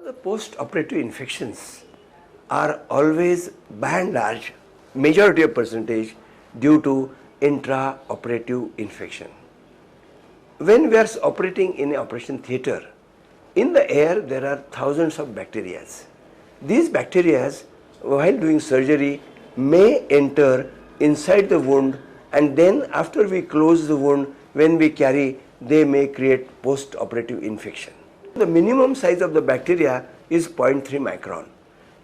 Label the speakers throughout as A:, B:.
A: The post-operative infections are always by and large, majority of percentage due to intra-operative infection. When we are operating in an operation theatre, in the air there are thousands of bacteria. These bacteria, while doing surgery, may enter inside the wound, and then after we close the wound, when we carry, they may create post-operative infection. The minimum size of the bacteria is 0.3 micron.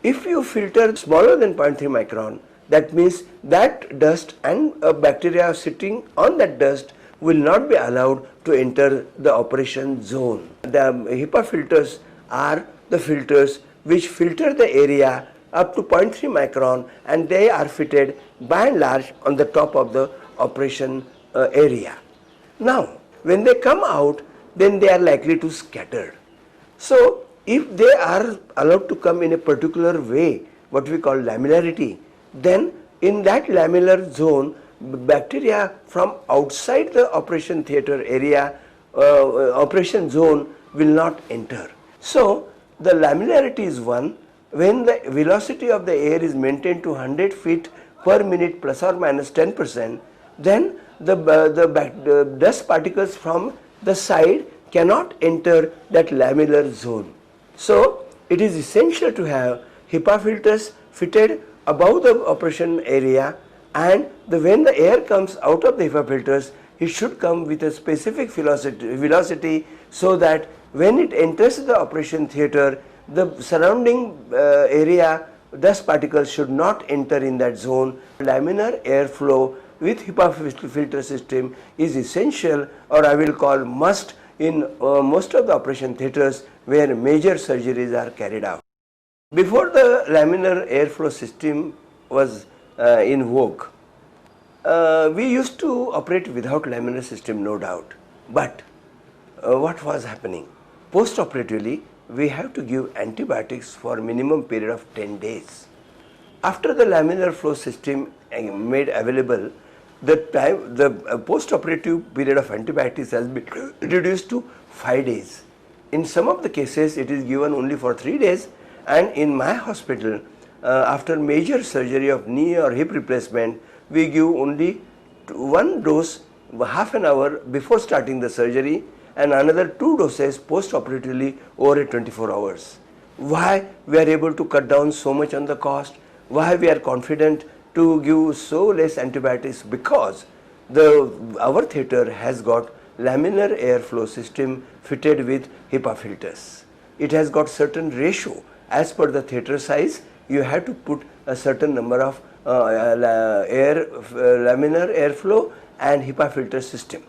A: If you filter smaller than 0.3 micron, that means that dust and a bacteria sitting on that dust will not be allowed to enter the operation zone. The HEPA filters are the filters which filter the area up to 0.3 micron, and they are fitted by and large on the top of the operation area. Now, when they come out, then they are likely to scatter. So, if they are allowed to come in a particular way, what we call lamellarity, then in that lamellar zone, bacteria from outside the operation theatre area, operation zone will not enter. So, the lamellarity is one. When the velocity of the air is maintained to 100 feet per minute plus or minus 10%, then the dust particles from the side cannot enter that lamellar zone. So, it is essential to have HEPA filters fitted above the operation area, and when the air comes out of the HEPA filters, it should come with a specific velocity so that when it enters the operation theatre, the surrounding area dust particles should not enter in that zone. Laminar airflow with HEPA filter system is essential, or I will call must, in most of the operation theatres where major surgeries are carried out. Before the laminar airflow system was in vogue, we used to operate without laminar system, no doubt. But what was happening? Post-operatively, we have to give antibiotics for minimum period of 10 days. After the laminar flow system made available, the post-operative period of antibiotics has been reduced to 5 days. In some of the cases, it is given only for 3 days, and in my hospital, after major surgery of knee or hip replacement, we give only one dose half an hour before starting the surgery, and another 2 doses post-operatively over 24 hours. Why we are able to cut down so much on the cost? Why we are confident to give so less antibiotics? Because our theatre has got laminar airflow system fitted with HEPA filters. It has got certain ratio. As per the theatre size, you have to put a certain number of laminar airflow and HEPA filter system.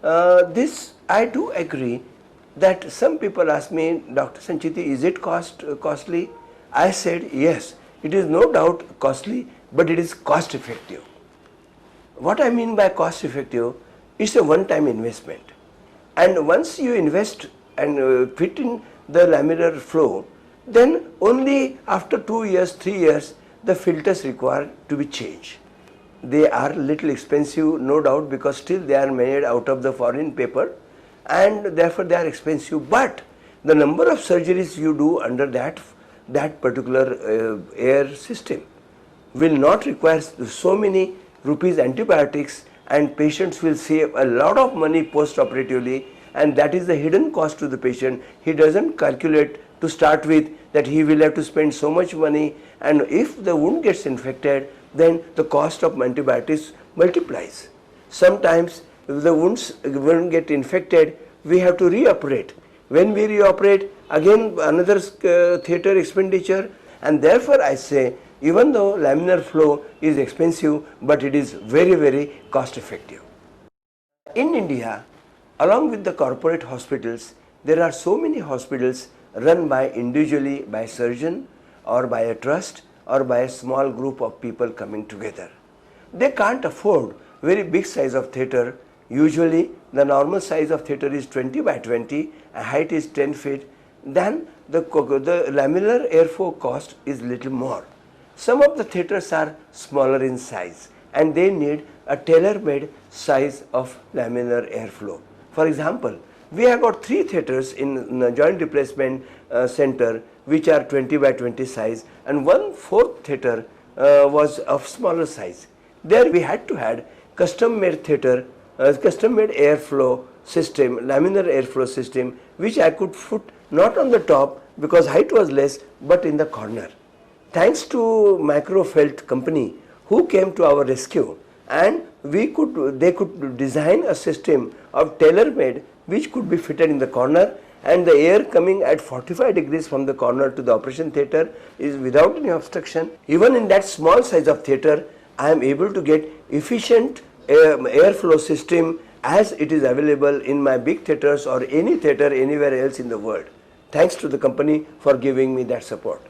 A: This I do agree that some people ask me, Dr. Sancheti, is it costly? I said yes, it is no doubt costly, but it is cost effective. What I mean by cost effective, it's a one-time investment, and once you invest and fit in the laminar flow, then only after 2 years, 3 years, the filters require to be changed. They are little expensive, no doubt, because still they are made out of the foreign paper, and therefore they are expensive. But the number of surgeries you do under that particular air system will not require so many rupees antibiotics, and patients will save a lot of money post-operatively, and that is the hidden cost to the patient. He doesn't calculate to start with that he will have to spend so much money, and if the wound gets infected, then the cost of antibiotics multiplies. Sometimes if the wounds won't get infected, we have to reoperate. When we reoperate, again another theatre expenditure, and therefore I say, even though laminar flow is expensive, but it is very, very cost effective. In India, along with the corporate hospitals, there are so many hospitals run by individually by surgeon or by a trust or by a small group of people coming together. They can't afford very big size of theatre. Usually the normal size of theatre is 20 by 20, and height is 10 feet. Then the laminar airflow cost is little more. Some of the theatres are smaller in size, and they need a tailor-made size of laminar airflow. For example, We have got 3 theatres in the joint replacement center which are 20 by 20 size, and 1/4 theatre was of smaller size. There we had to have custom made theatre, custom made airflow system, laminar airflow system, which I could put not on the top because height was less, but in the corner. Thanks to Macrofelt company who came to our rescue, and they could design a system of tailor-made which could be fitted in the corner, and the air coming at 45 degrees from the corner to the operation theatre is without any obstruction. Even in that small size of theatre, I am able to get efficient airflow system as it is available in my big theatres or any theatre anywhere else in the world. Thanks to the company for giving me that support.